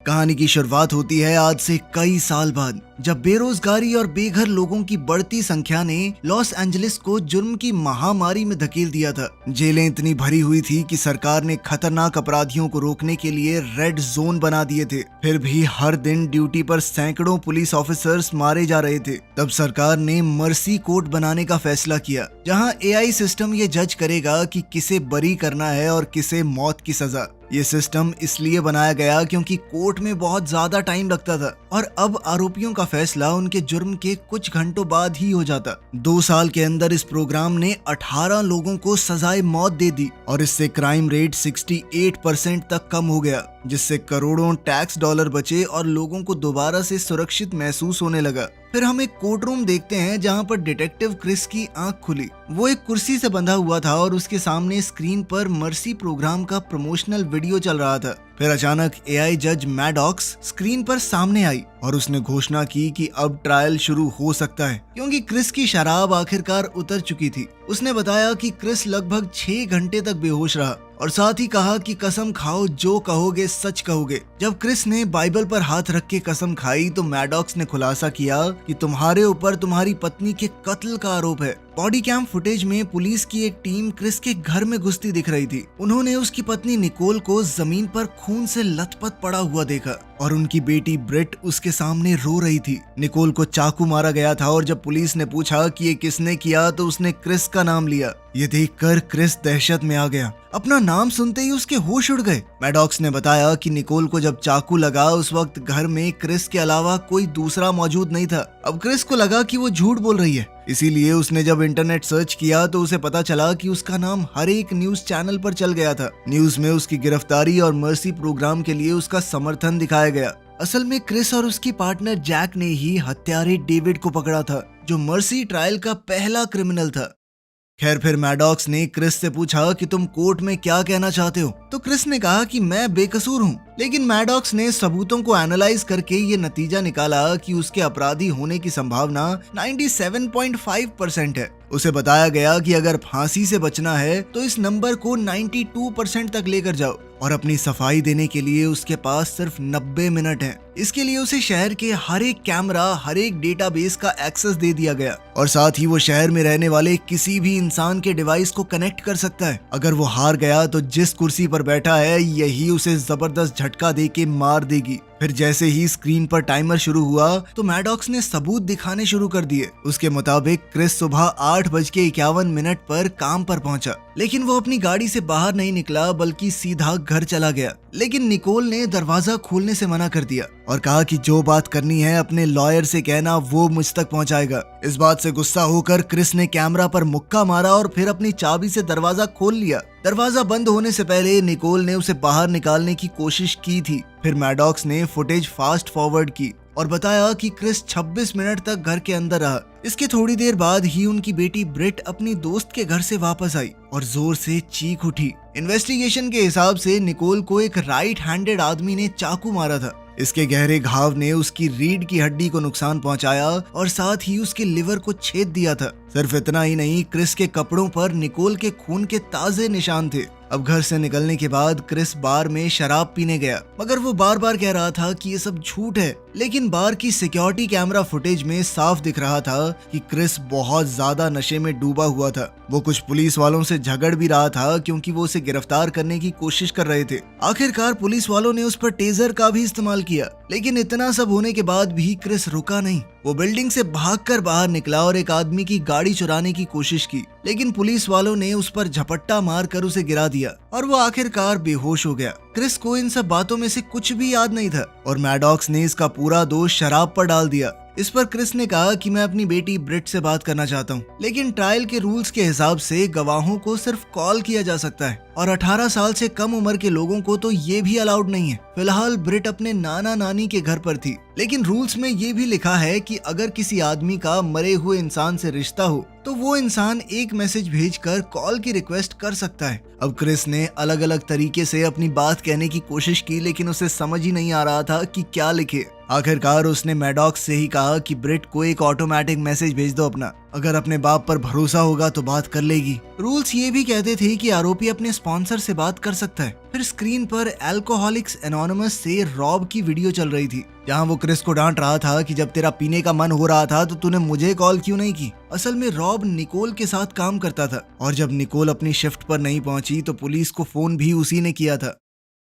कहानी की शुरुआत होती है आज से कई साल बाद, जब बेरोजगारी और बेघर लोगों की बढ़ती संख्या ने लॉस एंजलिस को जुर्म की महामारी में धकेल दिया था। जेलें इतनी भरी हुई थी कि सरकार ने खतरनाक अपराधियों को रोकने के लिए रेड जोन बना दिए थे। फिर भी हर दिन ड्यूटी पर सैकड़ों पुलिस ऑफिसर्स मारे जा रहे थे। तब सरकार ने मर्सी कोर्ट बनाने का फैसला किया, जहां एआई सिस्टम ये जज करेगा कि किसे बरी करना है और किसे मौत की सजा। ये सिस्टम इसलिए बनाया गया क्योंकि कोर्ट में बहुत ज्यादा टाइम लगता था और अब आरोपियों का फैसला उनके जुर्म के कुछ घंटों बाद ही हो जाता। 2 साल के अंदर इस प्रोग्राम ने 18 लोगों को सजाए मौत दे दी और इससे क्राइम रेट 68% तक कम हो गया, जिससे करोड़ों टैक्स डॉलर बचे और लोगों को दोबारा से सुरक्षित महसूस होने लगा। फिर हम एक कोर्ट रूम देखते हैं जहां पर डिटेक्टिव क्रिस की आंख खुली। वो एक कुर्सी से बंधा हुआ था और उसके सामने स्क्रीन पर मर्सी प्रोग्राम का प्रमोशनल वीडियो चल रहा था। फिर अचानक एआई जज मैडॉक्स स्क्रीन पर सामने आई और उसने घोषणा की कि अब ट्रायल शुरू हो सकता है, क्योंकि क्रिस की शराब आखिरकार उतर चुकी थी। उसने बताया कि क्रिस लगभग 6 घंटे तक बेहोश रहा और साथ ही कहा कि कसम खाओ, जो कहोगे सच कहोगे। जब क्रिस ने बाइबल पर हाथ रख के कसम खाई तो मैडॉक्स ने खुलासा किया कि तुम्हारे ऊपर तुम्हारी पत्नी के कत्ल का आरोप है। बॉडी कैम फुटेज में पुलिस की एक टीम क्रिस के घर में घुसती दिख रही थी। उन्होंने उसकी पत्नी निकोल को जमीन पर खून से लथपथ पड़ा हुआ देखा और उनकी बेटी ब्रिट उसके सामने रो रही थी। निकोल को चाकू मारा गया था और जब पुलिस ने पूछा कि ये किसने किया तो उसने क्रिस का नाम लिया। ये देखकर क्रिस दहशत में आ गया। अपना नाम सुनते ही उसके होश उड़ गए। मैडॉक्स ने बताया कि निकोल को जब चाकू लगा उस वक्त घर में क्रिस के अलावा कोई दूसरा मौजूद नहीं था। अब क्रिस को लगा कि वो झूठ बोल रही है, इसीलिए उसने जब इंटरनेट सर्च किया तो उसे पता चला कि उसका नाम हर एक न्यूज चैनल पर चल गया था। न्यूज में उसकी गिरफ्तारी और मर्सी प्रोग्राम के लिए उसका समर्थन दिखाया गया। असल में क्रिस और उसकी पार्टनर जैक ने ही हत्यारे डेविड को पकड़ा था, जो मर्सी ट्रायल का पहला क्रिमिनल था। खैर, फिर मैडॉक्स ने क्रिस से पूछा कि तुम कोर्ट में क्या कहना चाहते हो, तो क्रिस ने कहा कि मैं बेकसूर हूँ। लेकिन मैडॉक्स ने सबूतों को एनालाइज करके ये नतीजा निकाला कि उसके अपराधी होने की संभावना 97.5% है। उसे बताया गया कि अगर फांसी से बचना है तो इस नंबर को 92% तक लेकर जाओ और अपनी सफाई देने के लिए उसके पास सिर्फ 90 मिनट हैं। इसके लिए उसे शहर के हर एक कैमरा, हर एक डेटाबेस का एक्सेस दे दिया गया और साथ ही वो शहर में रहने वाले किसी भी इंसान के डिवाइस को कनेक्ट कर सकता है। अगर वो हार गया तो जिस कुर्सी पर बैठा है यही उसे जबरदस्त झटका दे के मार देगी। फिर जैसे ही स्क्रीन पर टाइमर शुरू हुआ तो मैडॉक्स ने सबूत दिखाने शुरू कर दिए। उसके मुताबिक क्रिस सुबह 8:51 पर काम पर पहुंचा, लेकिन वो अपनी गाड़ी से बाहर नहीं निकला बल्कि सीधा घर चला गया। लेकिन निकोल ने दरवाजा खोलने से मना कर दिया और कहा कि जो बात करनी है अपने लॉयर से कहना, वो मुझ तक पहुंचाएगा। इस बात से गुस्सा होकर क्रिस ने कैमरा पर मुक्का मारा और फिर अपनी चाबी से दरवाजा खोल लिया। दरवाजा बंद होने से पहले निकोल ने उसे बाहर निकालने की कोशिश की थी। फिर मैडॉक्स ने फुटेज फास्ट फॉरवर्ड की और बताया कि क्रिस 26 मिनट तक घर के अंदर रहा। इसके थोड़ी देर बाद ही उनकी बेटी ब्रिट अपनी दोस्त के घर से वापस आई और जोर से चीख उठी। इन्वेस्टिगेशन के हिसाब से निकोल को एक राइट हैंडेड आदमी ने चाकू मारा था। इसके गहरे घाव ने उसकी रीढ़ की हड्डी को नुकसान पहुंचाया और साथ ही उसके लिवर को छेद दिया था। सिर्फ इतना ही नहीं, क्रिस के कपड़ों पर निकोल के खून के ताजे निशान थे। अब घर से निकलने के बाद क्रिस बार में शराब पीने गया, मगर वो बार बार कह रहा था कि ये सब झूठ है। लेकिन बार की सिक्योरिटी कैमरा फुटेज में साफ दिख रहा था कि क्रिस बहुत ज्यादा नशे में डूबा हुआ था। वो कुछ पुलिस वालों से झगड़ भी रहा था क्योंकि वो उसे गिरफ्तार करने की कोशिश कर रहे थे। आखिरकार पुलिस वालों ने उस पर टेजर का भी इस्तेमाल किया, लेकिन इतना सब होने के बाद भी क्रिस रुका नहीं। वो बिल्डिंग से भागकर बाहर निकला और एक आदमी की गाड़ी चुराने की कोशिश की, लेकिन पुलिस वालों ने उस पर झपट्टा मारकर उसे गिरा दिया और वो आखिरकार बेहोश हो गया। क्रिस को इन सब बातों में से कुछ भी याद नहीं था और मैडॉक्स ने इसका पूरा दोष शराब पर डाल दिया। इस पर क्रिस ने कहा कि मैं अपनी बेटी ब्रिट से बात करना चाहता हूँ, लेकिन ट्रायल के रूल्स के हिसाब से गवाहों को सिर्फ कॉल किया जा सकता है और 18 साल से कम उम्र के लोगों को तो ये भी अलाउड नहीं है। फिलहाल ब्रिट अपने नाना नानी के घर पर थी, लेकिन रूल्स में ये भी लिखा है कि अगर किसी आदमी का मरे हुए इंसान से रिश्ता हो तो वो इंसान एक मैसेज भेजकर कॉल की रिक्वेस्ट कर सकता है। अब क्रिस ने अलग अलग तरीके से अपनी बात कहने की कोशिश की, लेकिन उसे समझ ही नहीं आ रहा था कि क्या लिखे। आखिरकार उसने मैडॉक्स से ही कहा कि ब्रिट को एक ऑटोमेटिक मैसेज भेज दो अपना। अगर अपने बाप पर भरोसा होगा तो बात कर लेगी। रूल्स ये भी कहते थे कि आरोपी अपने स्पॉन्सर से बात कर सकता है। फिर स्क्रीन पर अल्कोहलिक्स एनोनिमस से रॉब की वीडियो चल रही थी, जहां वो क्रिस को डांट रहा था कि जब तेरा पीने का मन हो रहा था तो तूने मुझे कॉल क्यों नहीं की। असल में रॉब निकोल के साथ काम करता था और जब निकोल अपनी शिफ्ट पर नहीं पहुंची तो पुलिस को फोन भी उसी ने किया था।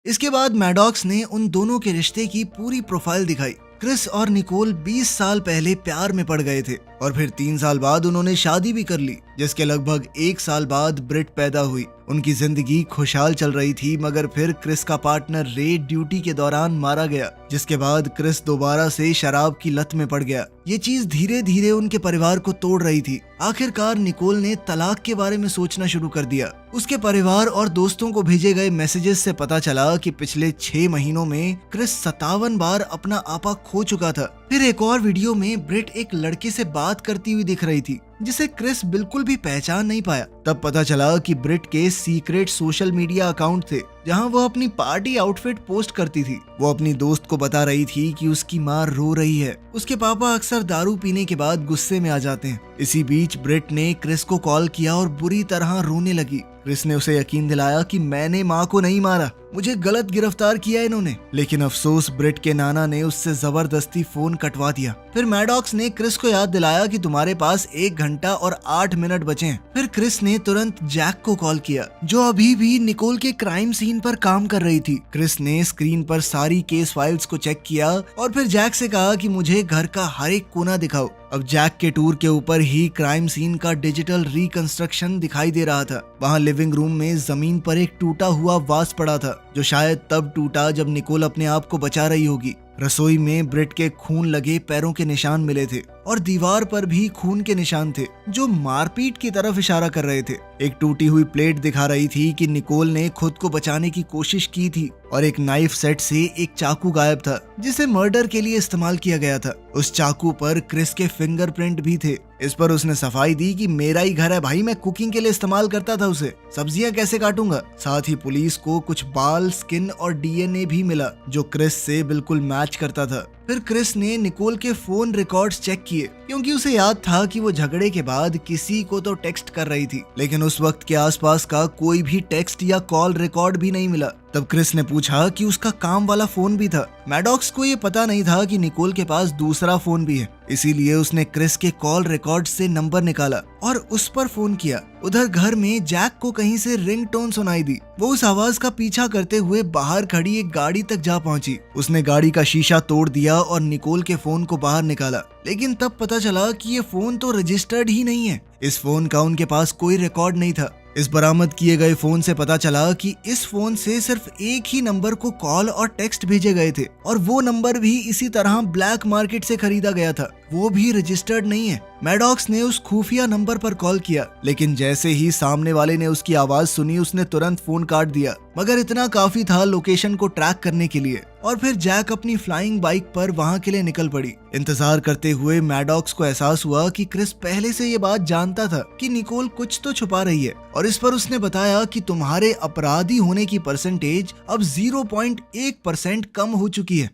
इसके बाद मैडॉक्स ने उन दोनों के रिश्ते की पूरी प्रोफाइल दिखाई। क्रिस और निकोल 20 साल पहले प्यार में पड़ गए थे और फिर 3 साल बाद उन्होंने शादी भी कर ली, जिसके लगभग 1 साल बाद ब्रिट पैदा हुई। उनकी जिंदगी खुशहाल चल रही थी, मगर फिर क्रिस का पार्टनर रे ड्यूटी के दौरान मारा गया, जिसके बाद क्रिस दोबारा से शराब की लत में पड़ गया। ये चीज धीरे धीरे उनके परिवार को तोड़ रही थी। आखिरकार निकोल ने तलाक के बारे में सोचना शुरू कर दिया। उसके परिवार और दोस्तों को भेजे गए मैसेजेस से पता चला कि पिछले 6 महीनों में क्रिस 57 बार अपना आपा खो चुका था। फिर एक और वीडियो में ब्रिट एक लड़के से बात करती हुई दिख रही थी, जिसे क्रिस बिल्कुल भी पहचान नहीं पाया। तब पता चला कि ब्रिट के सीक्रेट सोशल मीडिया अकाउंट थे, जहां वो अपनी पार्टी आउटफिट पोस्ट करती थी। वो अपनी दोस्त को बता रही थी कि उसकी माँ रो रही है। उसके पापा अक्सर दारू पीने के बाद गुस्से में आ जाते हैं। इसी बीच ब्रिट ने क्रिस को कॉल किया और बुरी तरह रोने लगी। क्रिस ने उसे यकीन दिलाया कि मैंने माँ को नहीं मारा, मुझे गलत गिरफ्तार किया इन्होंने। लेकिन अफसोस ब्रिट के नाना ने उससे जबरदस्ती फोन कटवा दिया। फिर मैडॉक्स ने क्रिस को याद दिलाया कि तुम्हारे पास 1 घंटा और 8 मिनट बचे हैं। फिर क्रिस ने तुरंत जैक को कॉल किया, जो अभी भी निकोल के क्राइम सीन पर काम कर रही थी। क्रिस ने स्क्रीन पर सारी केस फाइल्स को चेक किया और फिर जैक से कहा कि मुझे घर का हर एक कोना दिखाओ। अब जैक के टूर के ऊपर ही क्राइम सीन का डिजिटल रिकंस्ट्रक्शन दिखाई दे रहा था। वहाँ लिविंग रूम में जमीन पर एक टूटा हुआ वास पड़ा था, जो शायद तब टूटा जब निकोल अपने आप को बचा रही होगी। रसोई में ब्रिट के खून लगे पैरों के निशान मिले थे और दीवार पर भी खून के निशान थे, जो मारपीट की तरफ इशारा कर रहे थे। एक टूटी हुई प्लेट दिखा रही थी कि निकोल ने खुद को बचाने की कोशिश की थी और एक नाइफ सेट से एक चाकू गायब था, जिसे मर्डर के लिए इस्तेमाल किया गया था। उस चाकू पर क्रिस के फिंगरप्रिंट भी थे। इस पर उसने सफाई दी कि मेरा ही घर है भाई, मैं कुकिंग के लिए इस्तेमाल करता था उसे, सब्जियां कैसे काटूंगा। साथ ही पुलिस को कुछ बाल, स्किन और डीएनए भी मिला, जो क्रिस से बिल्कुल मैच करता था। फिर क्रिस ने निकोल के फोन रिकॉर्ड्स चेक किए, क्योंकि उसे याद था कि वो झगड़े के बाद किसी को तो टेक्स्ट कर रही थी, लेकिन उस वक्त के आसपास का कोई भी टेक्स्ट या कॉल रिकॉर्ड भी नहीं मिला। तब क्रिस ने पूछा कि उसका काम वाला फोन भी था। मैडॉक्स को ये पता नहीं था कि निकोल के पास दूसरा फोन भी है, इसीलिए उसने क्रिस के कॉल रिकॉर्ड से नंबर निकाला और उस पर फोन किया। उधर घर में जैक को कहीं से रिंगटोन सुनाई दी। वो उस आवाज का पीछा करते हुए बाहर खड़ी एक गाड़ी तक जा पहुंची। उसने गाड़ी का शीशा तोड़ दिया और निकोल के फोन को बाहर निकाला, लेकिन तब पता चला कि ये फोन तो रजिस्टर्ड ही नहीं है। इस फोन का उनके पास कोई रिकॉर्ड नहीं था। इस बरामद किए गए फोन से पता चला कि इस फोन से सिर्फ एक ही नंबर को कॉल और टेक्स्ट भेजे गए थे और वो नंबर भी इसी तरह ब्लैक मार्केट से खरीदा गया था, वो भी रजिस्टर्ड नहीं है। मैडॉक्स ने उस खुफिया नंबर पर कॉल किया, लेकिन जैसे ही सामने वाले ने उसकी आवाज सुनी उसने तुरंत फोन काट दिया। मगर इतना काफी था लोकेशन को ट्रैक करने के लिए और फिर जैक अपनी फ्लाइंग बाइक पर वहां के लिए निकल पड़ी। इंतजार करते हुए मैडॉक्स को एहसास हुआ कि क्रिस पहले से ये बात जानता था कि निकोल कुछ तो छुपा रही है और इस पर उसने बताया कि तुम्हारे अपराधी होने की परसेंटेज अब 0.1% कम हो चुकी है।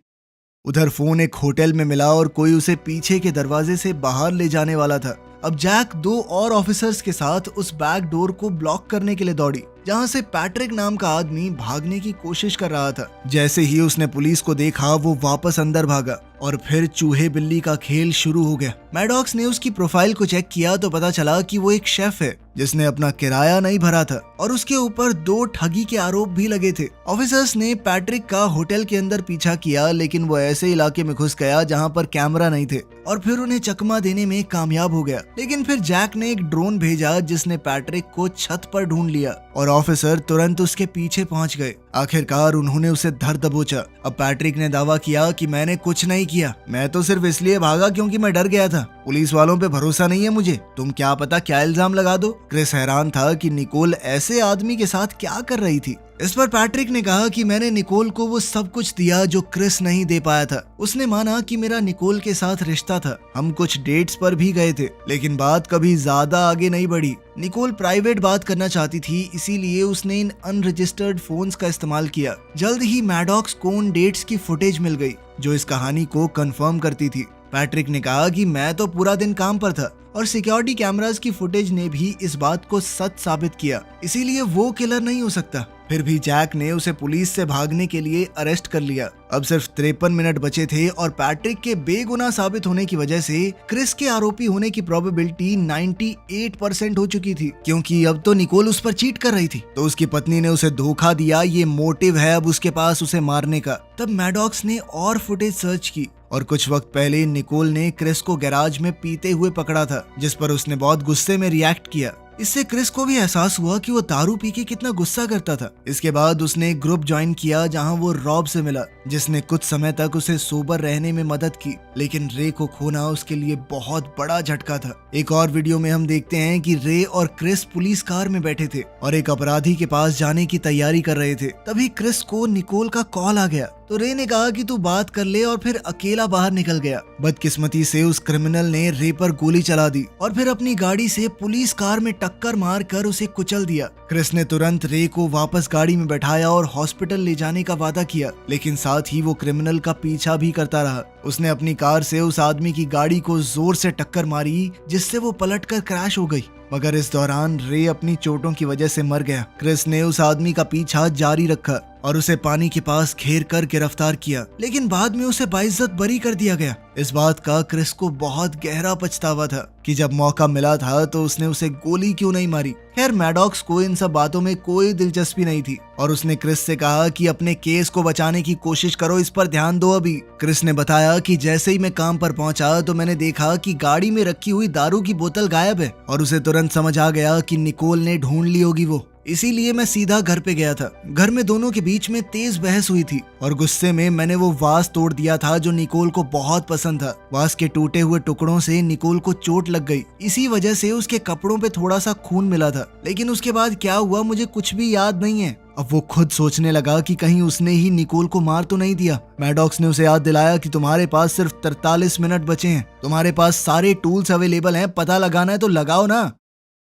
उधर फोन एक होटल में मिला और कोई उसे पीछे के दरवाजे से बाहर ले जाने वाला था। अब जैक 2 और ऑफिसर्स के साथ उस बैक डोर को ब्लॉक करने के लिए दौड़ी, जहां से पैट्रिक नाम का आदमी भागने की कोशिश कर रहा था। जैसे ही उसने पुलिस को देखा वो वापस अंदर भागा और फिर चूहे बिल्ली का खेल शुरू हो गया। मैडॉक्स ने उसकी प्रोफाइल को चेक किया तो पता चला कि वो एक शेफ है जिसने अपना किराया नहीं भरा था और उसके ऊपर 2 ठगी के आरोप भी लगे थे। ऑफिसर्स ने पैट्रिक का होटल के अंदर पीछा किया, लेकिन वो ऐसे इलाके में घुस गया जहां पर कैमरा नहीं थे और फिर उन्हें चकमा देने में कामयाब हो गया। लेकिन फिर जैक ने एक ड्रोन भेजा जिसने पैट्रिक को छत पर ढूंढ लिया और ऑफिसर तुरंत उसके पीछे पहुंच गए। आखिरकार उन्होंने उसे धर दबोचा। अब पैट्रिक ने दावा किया कि मैंने कुछ नहीं किया, मैं तो सिर्फ इसलिए भागा क्योंकि मैं डर गया था, पुलिस वालों पे भरोसा नहीं है मुझे, तुम क्या पता क्या इल्जाम लगा दो। क्रिस हैरान था कि निकोल ऐसे आदमी के साथ क्या कर रही थी। इस पर पैट्रिक ने कहा कि मैंने निकोल को वो सब कुछ दिया जो क्रिस नहीं दे पाया था। उसने माना कि मेरा निकोल के साथ रिश्ता था, हम कुछ डेट्स पर भी गए थे, लेकिन बात कभी ज्यादा आगे नहीं बढ़ी। निकोल प्राइवेट बात करना चाहती थी, इसीलिए उसने इन अनरजिस्टर्ड फोन्स का इस्तेमाल किया। जल्द ही मैडॉक्स को उन डेट्स की फुटेज मिल गई जो इस कहानी को कंफर्म करती थी। पैट्रिक ने कहा कि मैं तो पूरा दिन काम पर था और सिक्योरिटी कैमरास की फुटेज ने भी इस बात को सच साबित किया, इसीलिए वो किलर नहीं हो सकता। फिर भी जैक ने उसे पुलिस से भागने के लिए अरेस्ट कर लिया। अब सिर्फ 53 मिनट बचे थे और पैट्रिक के बेगुनाह साबित होने की वजह से क्रिस के आरोपी होने की प्रोबेबिलिटी 98% हो चुकी थी, क्योंकि अब तो निकोल उस पर चीट कर रही थी। तो उसकी पत्नी ने उसे धोखा दिया, ये मोटिव है अब उसके पास उसे मारने का। तब मैडॉक्स ने और फुटेज सर्च की और कुछ वक्त पहले निकोल ने क्रिस को गैराज में पीते हुए पकड़ा था, जिस पर उसने बहुत गुस्से में रिएक्ट किया। इससे क्रिस को भी एहसास हुआ कि वो दारू पी के कितना गुस्सा करता था। इसके बाद उसने एक ग्रुप ज्वाइन किया जहां वो रॉब से मिला, जिसने कुछ समय तक उसे सोबर रहने में मदद की। लेकिन रे को खोना उसके लिए बहुत बड़ा झटका था। एक और वीडियो में हम देखते हैं कि रे और क्रिस पुलिस कार में बैठे थे और एक अपराधी के पास जाने की तैयारी कर रहे थे। तभी क्रिस को निकोल का कॉल आ गया तो रे ने कहा कि तू बात कर ले और फिर अकेला बाहर निकल गया। बदकिस्मती से उस क्रिमिनल ने रे पर गोली चला दी और फिर अपनी गाड़ी से पुलिस कार में टक्कर मारकर उसे कुचल दिया। क्रिस ने तुरंत रे को वापस गाड़ी में बैठाया और हॉस्पिटल ले जाने का वादा किया, लेकिन साथ ही वो क्रिमिनल का पीछा भी करता रहा। उसने अपनी कार से उस आदमी की गाड़ी को जोर से टक्कर मारी, जिससे वो पलटकर क्रैश हो गई, मगर इस दौरान रे अपनी चोटों की वजह से मर गया। क्रिस ने उस आदमी का पीछा जारी रखा और उसे पानी के पास घेर कर गिरफ्तार किया, लेकिन बाद में उसे बाइज्जत बरी कर दिया गया। इस बात का क्रिस को बहुत गहरा पछतावा था कि जब मौका मिला था तो उसने उसे गोली क्यों नहीं मारी। खैर, मैडॉक्स को इन सब बातों में कोई दिलचस्पी नहीं थी और उसने क्रिस से कहा कि अपने केस को बचाने की कोशिश करो, इस पर ध्यान दो अभी। क्रिस ने बताया कि जैसे ही मैं काम पर पहुंचा तो मैंने देखा कि गाड़ी में रखी हुई दारू की बोतल गायब है और उसे तुरंत समझ आ गया कि निकोल ने ढूंढ ली होगी वो, इसीलिए मैं सीधा घर पे गया था। घर में दोनों के बीच में तेज बहस हुई थी और गुस्से में मैंने वो वास तोड़ दिया था जो निकोल को बहुत पसंद था। वास के टूटे हुए टुकड़ों से निकोल को चोट लग गई, इसी वजह से उसके कपड़ों पे थोड़ा सा खून मिला था, लेकिन उसके बाद क्या हुआ मुझे कुछ भी याद नहीं है। अब वो खुद सोचने लगा कि कहीं उसने ही निकोल को मार तो नहीं दिया। मैडॉक्स ने उसे याद दिलाया कि तुम्हारे पास सिर्फ 43 मिनट बचे हैं, तुम्हारे पास सारे टूल्स अवेलेबल हैं, पता लगाना है तो लगाओ ना।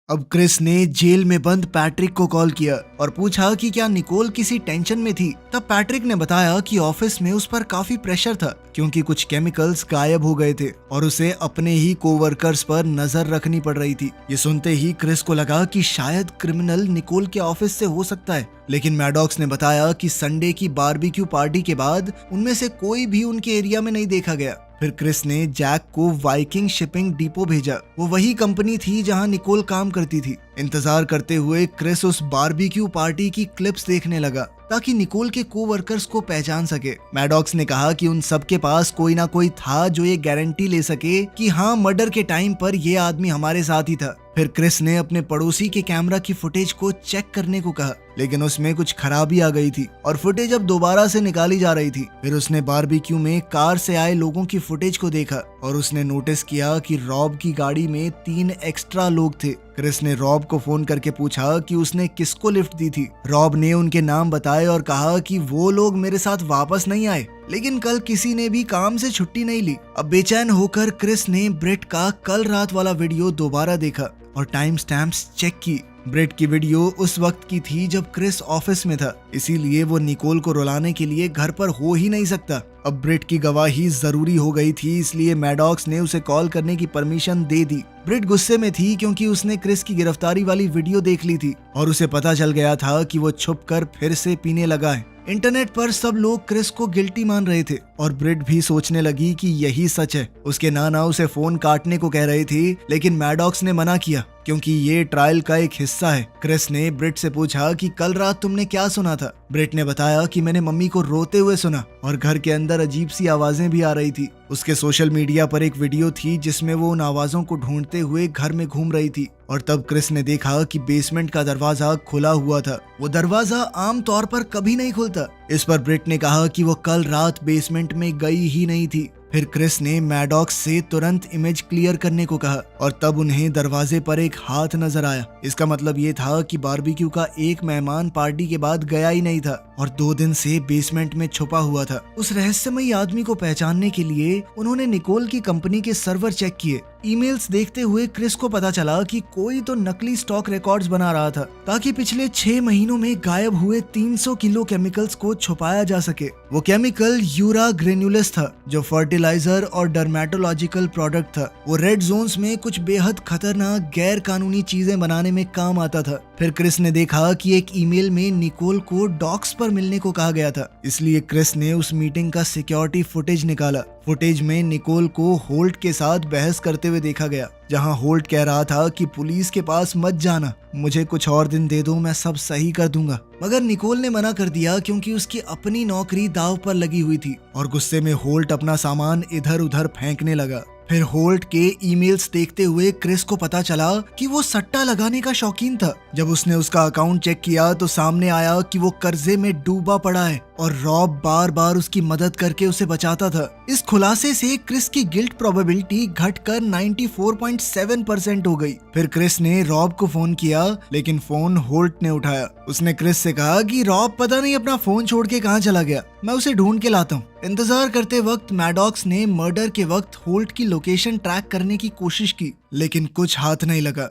अब क्रिस ने जेल में बंद पैट्रिक को कॉल किया और पूछा कि क्या निकोल किसी टेंशन में थी। तब पैट्रिक ने बताया कि ऑफिस में उस पर काफी प्रेशर था, क्योंकि कुछ केमिकल्स गायब हो गए थे और उसे अपने ही कोवर्कर्स पर नजर रखनी पड़ रही थी। ये सुनते ही क्रिस को लगा कि शायद क्रिमिनल निकोल के ऑफिस से हो सकता है, लेकिन मैडॉक्स ने बताया कि संडे की बारबेक्यू पार्टी के बाद उनमें से कोई भी उनके एरिया में नहीं देखा गया। फिर क्रिस ने जैक को वाइकिंग शिपिंग डिपो भेजा, वो वही कंपनी थी जहां निकोल काम करती थी। इंतजार करते हुए क्रिस उस बारबेक्यू पार्टी की क्लिप्स देखने लगा ताकि निकोल के कोवर्कर्स को पहचान सके। मैडॉक्स ने कहा कि उन सब के पास कोई ना कोई था जो ये गारंटी ले सके कि हाँ, मर्डर के टाइम पर ये आदमी हमारे साथ ही था। फिर क्रिस ने अपने पड़ोसी के कैमरा की फुटेज को चेक करने को कहा, लेकिन उसमें कुछ खराबी आ गई थी और फुटेज अब दोबारा से निकाली जा रही थी। फिर उसने बारबेक्यू में कार से आए लोगों की फुटेज को देखा और उसने नोटिस किया कि रॉब की गाड़ी में 3 एक्स्ट्रा लोग थे। क्रिस ने रॉब को फोन करके पूछा कि उसने किसको लिफ्ट दी थी। रॉब ने उनके नाम बताए और कहा कि वो लोग मेरे साथ वापस नहीं आए, लेकिन कल किसी ने भी काम से छुट्टी नहीं ली। अब बेचैन होकर क्रिस ने ब्रेट का कल रात वाला वीडियो दोबारा देखा और टाइम स्टैम्प्स चेक की। ब्रेट की वीडियो उस वक्त की थी जब क्रिस ऑफिस में था, इसीलिए वो निकोल को रुलाने के लिए घर पर हो ही नहीं सकता। अब ब्रेट की गवाही जरूरी हो गई थी, इसलिए मैडॉक्स ने उसे कॉल करने की परमिशन दे दी। ब्रेट गुस्से में थी क्योंकि उसने क्रिस की गिरफ्तारी वाली वीडियो देख ली थी और उसे पता चल गया था कि वो छुपकर फिर से पीने लगा है। इंटरनेट पर सब लोग क्रिस को गिल्टी मान रहे थे और ब्रिट भी सोचने लगी कि यही सच है। उसके नाना उसे फोन काटने को कह रहे थे, लेकिन मैडॉक्स ने मना किया क्योंकि ये ट्रायल का एक हिस्सा है। क्रिस ने ब्रिट से पूछा कि कल रात तुमने क्या सुना था। ब्रिट ने बताया कि मैंने मम्मी को रोते हुए सुना और घर के अंदर अजीब सी आवाजें भी आ रही थी। उसके सोशल मीडिया पर एक वीडियो थी जिसमें वो उन आवाजों को ढूंढते हुए घर में घूम रही थी और तब क्रिस ने देखा कि बेसमेंट का दरवाजा खुला हुआ था। वो दरवाजा आम तौर पर कभी नहीं खुलता। इस पर ब्रिट ने कहा कि वो कल रात बेसमेंट में गई ही नहीं थी। फिर क्रिस ने मैडॉक्स से तुरंत इमेज क्लियर करने को कहा और तब उन्हें दरवाजे पर एक हाथ नजर आया। इसका मतलब ये था कि बारबेक्यू का एक मेहमान पार्टी के बाद गया ही नहीं था और 2 दिन से बेसमेंट में छुपा हुआ था। उस रहस्यमयी आदमी को पहचानने के लिए उन्होंने निकोल की कंपनी के सर्वर चेक किए, ईमेल्स देखते हुए क्रिस को पता चला कि कोई तो नकली स्टॉक रिकॉर्ड्स बना रहा था ताकि पिछले 6 महीनों में गायब हुए 300 किलो केमिकल्स को छुपाया जा सके। वो केमिकल यूरा ग्रेन्युलस था जो फर्टिलाइजर और डर्मेटोलॉजिकल प्रोडक्ट था। वो रेड जोन्स में कुछ बेहद खतरनाक गैर कानूनी चीजें बनाने में काम आता था। फिर क्रिस ने देखा कि एक ईमेल में निकोल को डॉक्स पर मिलने को कहा गया था, इसलिए क्रिस ने उस मीटिंग का सिक्योरिटी फुटेज निकाला। फुटेज में निकोल को होल्ट के साथ बहस करते हुए देखा गया, जहां होल्ट कह रहा था कि पुलिस के पास मत जाना, मुझे कुछ और दिन दे दो, मैं सब सही कर दूंगा। मगर निकोल ने मना कर दिया क्योंकि उसकी अपनी नौकरी दांव पर लगी हुई थी और गुस्से में होल्ट अपना सामान इधर उधर फेंकने लगा। फिर होल्ट के ईमेल्स देखते हुए क्रिस को पता चला कि वो सट्टा लगाने का शौकीन था। जब उसने उसका अकाउंट चेक किया तो सामने आया कि वो कर्जे में डूबा पड़ा है और रॉब बार बार उसकी मदद करके उसे बचाता था। इस खुलासे से क्रिस की गिल्ट प्रोबेबिलिटी घटकर 94.7% हो गई। फिर क्रिस ने रॉब को फोन किया, लेकिन फोन होल्ट ने उठाया। उसने क्रिस से कहा कि रॉब पता नहीं अपना फोन छोड़ के कहाँ चला गया, मैं उसे ढूंढ के लाता हूँ। इंतजार करते वक्त मैडॉक्स ने मर्डर के वक्त होल्ट की लोकेशन ट्रैक करने की कोशिश की, लेकिन कुछ हाथ नहीं लगा।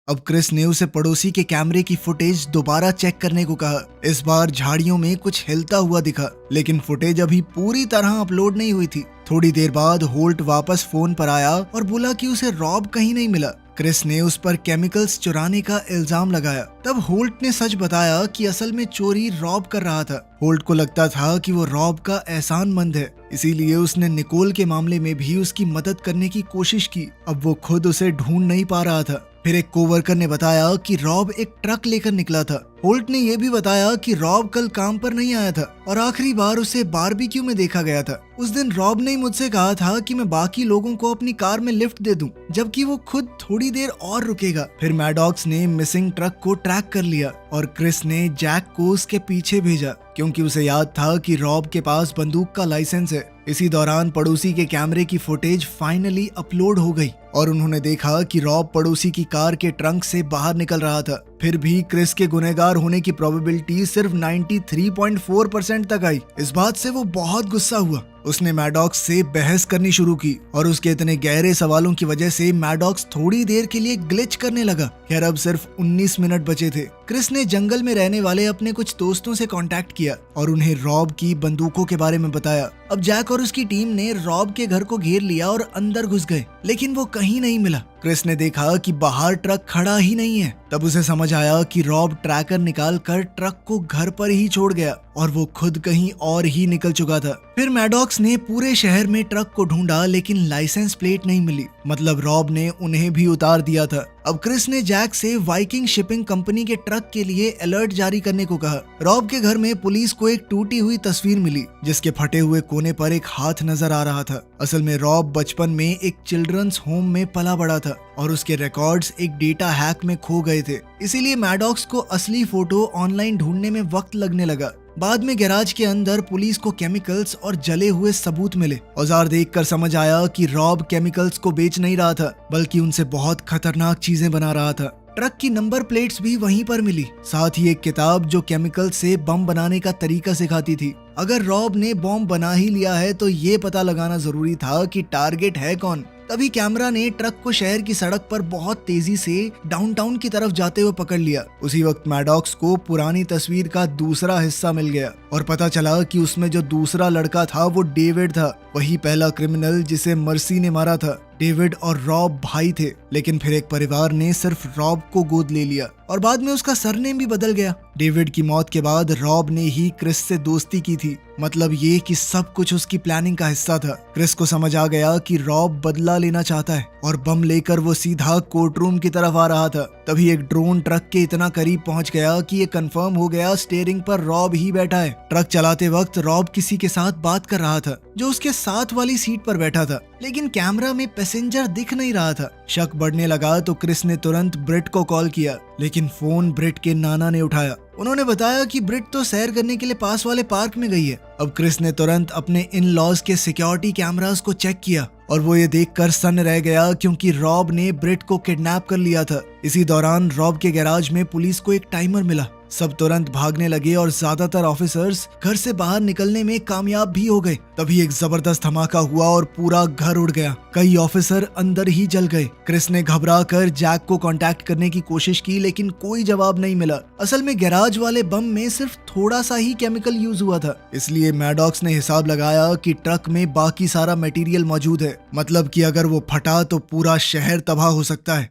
अब क्रिस ने उसे पड़ोसी के कैमरे की फुटेज दोबारा चेक करने को कहा। इस बार झाड़ियों में कुछ हिलता हुआ दिखा, लेकिन फुटेज अभी पूरी तरह अपलोड नहीं हुई थी। थोड़ी देर बाद होल्ट वापस फोन पर आया और बोला कि उसे रॉब कहीं नहीं मिला। क्रिस ने उस पर केमिकल्स चुराने का इल्जाम लगाया। तब होल्ट ने सच बताया कि असल में चोरी रॉब कर रहा था। होल्ट को लगता था कि वो रॉब का एहसानमंद है, इसीलिए उसने निकोल के मामले में भी उसकी मदद करने की कोशिश की। अब वो खुद उसे ढूंढ नहीं पा रहा था। फिर एक कोवर्कर ने बताया कि रॉब एक ट्रक लेकर निकला था। होल्ट ने यह भी बताया कि रॉब कल काम पर नहीं आया था और आखिरी बार उसे बारबेक्यू में देखा गया था। उस दिन रॉब ने मुझसे कहा था कि मैं बाकी लोगों को अपनी कार में लिफ्ट दे दूं, जबकि वो खुद थोड़ी देर और रुकेगा। फिर मैडॉक्स ने मिसिंग ट्रक को ट्रैक कर लिया और क्रिस ने जैक को उसके पीछे भेजा, क्योंकि उसे याद था कि रॉब के पास बंदूक का लाइसेंस है। इसी दौरान पड़ोसी के कैमरे की फुटेज फाइनली अपलोड हो गई और उन्होंने देखा कि रॉब पड़ोसी की कार के ट्रंक से बाहर निकल रहा था। फिर भी क्रिस के गुनहगार होने की प्रोबेबिलिटी सिर्फ 93.4% तक आई। इस बात से वो बहुत गुस्सा हुआ। उसने मैडॉक्स से बहस करनी शुरू की और उसके इतने गहरे सवालों की वजह से मैडॉक्स थोड़ी देर के लिए ग्लिच करने लगा। खैर अब सिर्फ 19 मिनट बचे थे। क्रिस ने जंगल में रहने वाले अपने कुछ दोस्तों से कांटेक्ट किया और उन्हें रॉब की बंदूकों के बारे में बताया। अब जैक और उसकी टीम ने रॉब के घर को घेर लिया और अंदर घुस गए, लेकिन वो कहीं नहीं मिला। क्रिस ने देखा कि बाहर ट्रक खड़ा ही नहीं है। तब उसे समझ आया कि रॉब ट्रैकर निकाल कर ट्रक को घर पर ही छोड़ गया और वो खुद कहीं और ही निकल चुका था। फिर मैडॉक्स ने पूरे शहर में ट्रक को ढूंढा, लेकिन लाइसेंस प्लेट नहीं मिली, मतलब रॉब ने उन्हें भी उतार दिया था। अब क्रिस ने जैक से वाइकिंग शिपिंग कंपनी के ट्रक के लिए अलर्ट जारी करने को कहा। रॉब के घर में पुलिस को एक टूटी हुई तस्वीर मिली, जिसके फटे हुए कोने पर एक हाथ नजर आ रहा था। असल में रॉब बचपन में एक चिल्ड्रंस होम में पला बड़ा था और उसके रिकॉर्ड्स एक डेटा हैक में खो गए थे। इसीलिए मैडॉक्स को असली फोटो ऑनलाइन ढूंढने में वक्त लगने लगा। बाद में गैराज के अंदर पुलिस को केमिकल्स और जले हुए सबूत मिले। औजार देखकर समझ आया कि रॉब केमिकल्स को बेच नहीं रहा था, बल्कि उनसे बहुत खतरनाक चीजें बना रहा था। ट्रक की नंबर प्लेट्स भी वहीं पर मिली, साथ ही एक किताब जो केमिकल से बम बनाने का तरीका सिखाती थी। अगर रॉब ने बम बना ही लिया है तो ये पता लगाना जरूरी था कि टारगेट है कौन। तभी कैमरा ने ट्रक को शहर की सड़क पर बहुत तेजी से डाउनटाउन की तरफ जाते हुए पकड़ लिया। उसी वक्त मैडॉक्स को पुरानी तस्वीर का दूसरा हिस्सा मिल गया और पता चला कि उसमें जो दूसरा लड़का था वो डेविड था, वही पहला क्रिमिनल जिसे मर्सी ने मारा था। डेविड और रॉब भाई थे, लेकिन फिर एक परिवार ने सिर्फ रॉब को गोद ले लिया और बाद में उसका सरनेम भी बदल गया। डेविड की मौत के बाद रॉब ने ही क्रिस से दोस्ती की थी, मतलब ये कि सब कुछ उसकी प्लानिंग का हिस्सा था। क्रिस को समझ आ गया कि रॉब बदला लेना चाहता है और बम लेकर वो सीधा कोर्ट रूम की तरफ आ रहा था। तभी एक ड्रोन ट्रक के इतना करीब पहुंच गया कि ये कंफर्म हो गया स्टीयरिंग पर रॉब ही बैठा है। ट्रक चलाते वक्त रॉब किसी के साथ बात कर रहा था जो उसके साथ वाली सीट पर बैठा था, लेकिन कैमरा में पैसेंजर दिख नहीं रहा था। शक बढ़ने लगा तो क्रिस ने तुरंत ब्रिट को कॉल किया, लेकिन फोन ब्रिट के नाना ने उठाया। उन्होंने बताया कि ब्रिट तो सैर करने के लिए पास वाले पार्क में गई है। अब क्रिस ने तुरंत अपने इन लॉज के सिक्योरिटी कैमरास को चेक किया और वो ये देखकर सन्न रह गया क्योंकि रॉब ने ब्रिट को किडनैप कर लिया था। इसी दौरान रॉब के गैराज में पुलिस को एक टाइमर मिला सब तुरंत भागने लगे और ज्यादातर ऑफिसर्स घर से बाहर निकलने में कामयाब भी हो गए। तभी एक जबरदस्त धमाका हुआ और पूरा घर उड़ गया। कई ऑफिसर अंदर ही जल गए। क्रिस ने घबरा कर जैक को कांटेक्ट करने की कोशिश की, लेकिन कोई जवाब नहीं मिला। असल में गैराज वाले बम में सिर्फ थोड़ा सा ही केमिकल यूज हुआ था, इसलिए मैडॉक्स ने हिसाब लगाया कि ट्रक में बाकी सारा मटेरियल मौजूद है, मतलब कि अगर वो फटा तो पूरा शहर तबाह हो सकता है।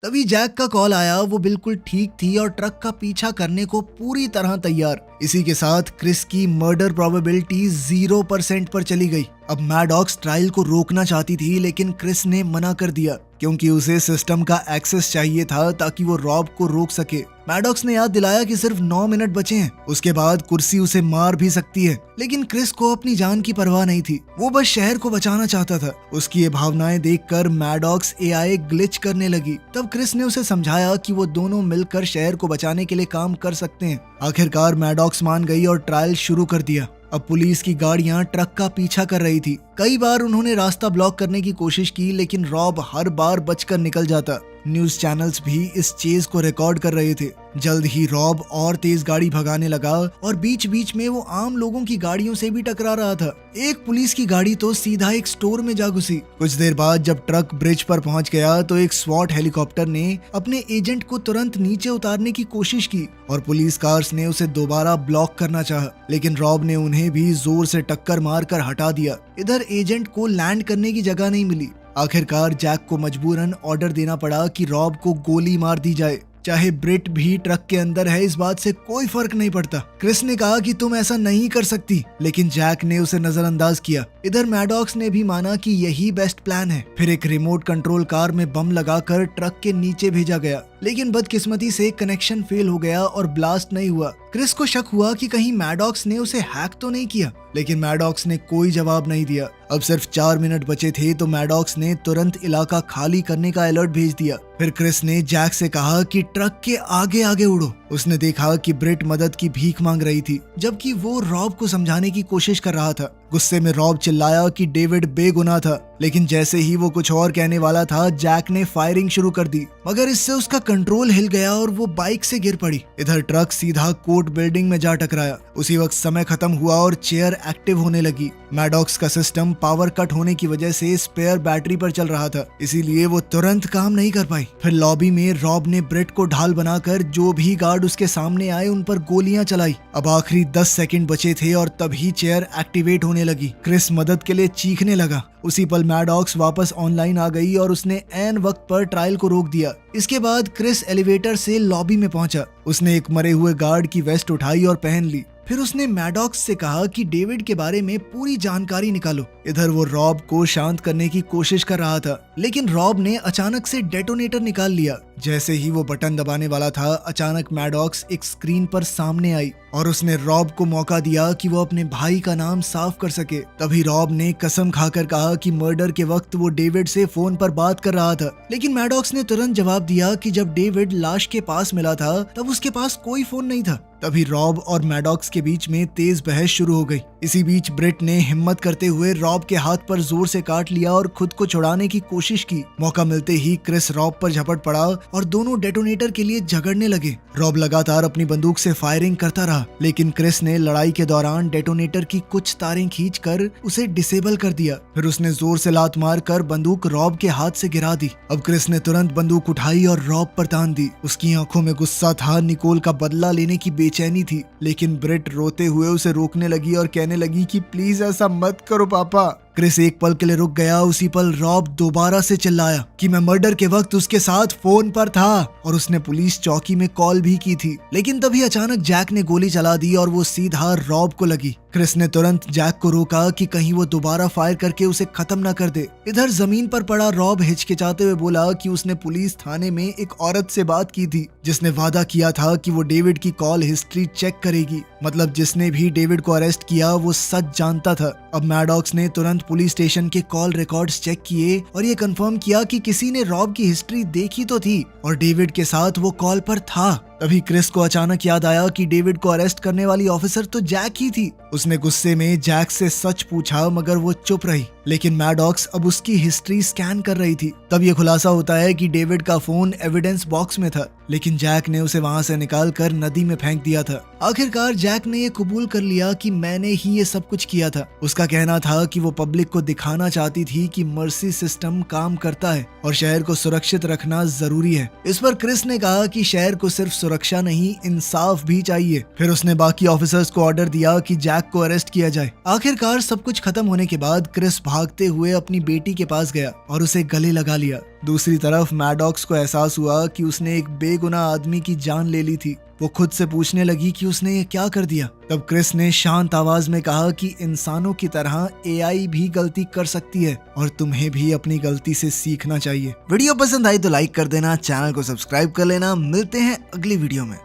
तभी जैक का कॉल आया। वो बिल्कुल ठीक थी और ट्रक का पीछा करने को पूरी तरह तैयार। इसी के साथ क्रिस की मर्डर प्रोबेबिलिटी 0% पर चली गई। अब मैडॉक्स ट्रायल को रोकना चाहती थी, लेकिन क्रिस ने मना कर दिया क्योंकि उसे सिस्टम का एक्सेस चाहिए था ताकि वो रॉब को रोक सके। मैडॉक्स ने याद दिलाया कि सिर्फ 9 मिनट बचे हैं, उसके बाद कुर्सी उसे मार भी सकती है। लेकिन क्रिस को अपनी जान की परवाह नहीं थी, वो बस शहर को बचाना चाहता था। उसकी ये भावनाएं देखकर मैडॉक्स एआई ग्लिच करने लगी। तब क्रिस ने उसे समझाया कि वो दोनों मिलकर शहर को बचाने के लिए काम कर सकते हैं। आखिरकार मैडॉक्स मान गई और ट्रायल शुरू कर दिया। अब पुलिस की गाड़ियां ट्रक का पीछा कर रही थी। कई बार उन्होंने रास्ता ब्लॉक करने की कोशिश की, लेकिन रॉब हर बार बचकर निकल जाता। न्यूज चैनल्स भी इस चेज को रिकॉर्ड कर रहे थे। जल्द ही रॉब और तेज गाड़ी भगाने लगा और बीच बीच में वो आम लोगों की गाड़ियों से भी टकरा रहा था। एक पुलिस की गाड़ी तो सीधा एक स्टोर में जा घुसी। कुछ देर बाद जब ट्रक ब्रिज पर पहुंच गया तो एक स्वॉट हेलीकॉप्टर ने अपने एजेंट को तुरंत नीचे उतारने की कोशिश की और पुलिस कार्स ने उसे दोबारा ब्लॉक करना चाहा, लेकिन रॉब ने उन्हें भी जोर से टक्कर मारकर हटा दिया। इधर एजेंट को लैंड करने की जगह नहीं मिली। आखिरकार जैक को मजबूरन ऑर्डर देना पड़ा कि रॉब को गोली मार दी जाए। चाहे ब्रिट भी ट्रक के अंदर है, इस बात से कोई फर्क नहीं पड़ता। क्रिस ने कहा कि तुम ऐसा नहीं कर सकती, लेकिन जैक ने उसे नजरअंदाज किया। इधर मैडॉक्स ने भी माना कि यही बेस्ट प्लान है। फिर एक रिमोट कंट्रोल कार में बम लगाकर ट्रक के नीचे भेजा गया, लेकिन बदकिस्मती से कनेक्शन फेल हो गया और ब्लास्ट नहीं हुआ। क्रिस को शक हुआ कि कहीं मैडॉक्स ने उसे हैक तो नहीं किया, लेकिन मैडॉक्स ने कोई जवाब नहीं दिया। अब सिर्फ 4 मिनट बचे थे तो मैडॉक्स ने तुरंत इलाका खाली करने का अलर्ट भेज दिया। फिर क्रिस ने जैक से कहा कि ट्रक के आगे आगे उड़ो। उसने देखा कि ब्रिट मदद की भीख मांग रही थी, जबकि वो रॉब को समझाने की कोशिश कर रहा था। गुस्से में रॉब चिल्लाया कि डेविड बेगुनाह था, लेकिन जैसे ही वो कुछ और कहने वाला था, जैक ने फायरिंग शुरू कर दी, मगर इससे उसका कंट्रोल हिल गया और वो बाइक से गिर पड़ी। इधर ट्रक सीधा कोर्ट बिल्डिंग में जा टकराया। उसी वक्त समय खत्म हुआ और चेयर एक्टिव होने लगी। मैडॉक्स का सिस्टम पावर कट होने की वजह से स्पेयर बैटरी पर चल रहा था, इसीलिए वो तुरंत काम नहीं कर पाई। फिर लॉबी में रॉब ने ब्रिट को ढाल बनाकर जो भी गार्ड उसके सामने आए उन पर गोलियां चलाई। अब आखिरी 10 सेकंड बचे थे और तभी चेयर एक्टिवेट होने लगी। क्रिस मदद के लिए चीखने लगा। उसी पल मैडॉक्स वापस ऑनलाइन आ गई और उसने ऐन वक्त पर ट्रायल को रोक दिया। इसके बाद क्रिस एलिवेटर से लॉबी में पहुंचा। उसने एक मरे हुए गार्ड की वेस्ट उठाई और पहन ली। फिर उसने मैडॉक्स से कहा कि डेविड के बारे में पूरी जानकारी निकालो। इधर वो रॉब को शांत करने की कोशिश कर रहा था, लेकिन रॉब ने अचानक से डेटोनेटर निकाल लिया। जैसे ही वो बटन दबाने वाला था, अचानक मैडॉक्स एक स्क्रीन पर सामने आई और उसने रॉब को मौका दिया कि वो अपने भाई का नाम साफ कर सके। तभी रॉब ने कसम खाकर कहा कि मर्डर के वक्त वो डेविड से फोन पर बात कर रहा था, लेकिन मैडॉक्स ने तुरंत जवाब दिया कि जब डेविड लाश के पास मिला था तब उसके पास कोई फोन नहीं था। तभी रॉब और मैडॉक्स के बीच में तेज बहस शुरू हो गई। इसी बीच ब्रिट ने हिम्मत करते हुए रॉब के हाथ पर जोर से काट लिया और खुद को छुड़ाने की कोशिश की। मौका मिलते ही क्रिस रॉब पर झपट पड़ा और दोनों डेटोनेटर के लिए झगड़ने लगे। रॉब लगातार अपनी बंदूक से फायरिंग करता रहा, लेकिन क्रिस ने लड़ाई के दौरान डेटोनेटर की कुछ तारें खींचकर उसे डिसेबल कर दिया। फिर उसने जोर से लात मारकर बंदूक रॉब के हाथ से गिरा दी। अब क्रिस ने तुरंत बंदूक उठाई और रॉब पर तान दी। उसकी आंखों में गुस्सा था, निकोल का बदला लेने की बेचैनी थी, लेकिन ब्रिट रोते हुए उसे रोकने लगी और कहने लगी कि प्लीज ऐसा मत करो पापा। क्रिस एक पल के लिए रुक गया। उसी पल रॉब दोबारा से चिल्लाया कि मैं मर्डर के वक्त उसके साथ फोन पर था और उसने पुलिस चौकी में कॉल भी की थी। लेकिन तभी अचानक जैक ने गोली चला दी और वो सीधा रॉब को लगी। क्रिस ने तुरंत जैक को रोका कि कहीं वो दोबारा फायर करके उसे खत्म न कर दे। इधर जमीन पर पड़ा रॉब हिचकिचाते हुए बोला कि उसने पुलिस थाने में एक औरत से बात की थी जिसने वादा किया था कि वो डेविड की कॉल हिस्ट्री चेक करेगी। मतलब जिसने भी डेविड को अरेस्ट किया वो सच जानता था। अब मैडॉक्स ने तुरंत पुलिस स्टेशन के कॉल रिकॉर्ड्स चेक किए और ये कंफर्म किया कि किसी ने रॉब की हिस्ट्री देखी तो थी और डेविड के साथ वो कॉल पर था। तभी क्रिस को अचानक याद आया कि डेविड को अरेस्ट करने वाली ऑफिसर तो जैक ही थी। उसने गुस्से में जैक से सच पूछा मगर वो चुप रही, लेकिन मैडॉक्स अब उसकी हिस्ट्री स्कैन कर रही थी। तब ये खुलासा होता है कि डेविड का फोन एविडेंस बॉक्स में था, लेकिन जैक ने उसे वहां से निकाल कर नदी में फेंक दिया था। आखिरकार जैक ने ये कबूल कर लिया कि मैंने ही ये सब कुछ किया था। उसका कहना था कि वो पब्लिक को दिखाना चाहती थी कि मर्सी सिस्टम काम करता है और शहर को सुरक्षित रखना जरूरी है। इस पर क्रिस ने कहा कि शहर को सिर्फ सुरक्षा नहीं, इंसाफ भी चाहिए। फिर उसने बाकी ऑफिसर्स को ऑर्डर दिया कि जैक को अरेस्ट किया जाए। आखिरकार सब कुछ खत्म होने के बाद क्रिस भागते हुए अपनी बेटी के पास गया और उसे गले लगा लिया। दूसरी तरफ मैडॉक्स को एहसास हुआ कि उसने एक बेगुनाह आदमी की जान ले ली थी। वो खुद से पूछने लगी कि उसने ये क्या कर दिया। तब क्रिस ने शांत आवाज में कहा कि इंसानों की तरह एआई भी गलती कर सकती है और तुम्हें भी अपनी गलती से सीखना चाहिए। वीडियो पसंद आई तो लाइक कर देना, चैनल को सब्सक्राइब कर लेना। मिलते हैं अगली वीडियो में।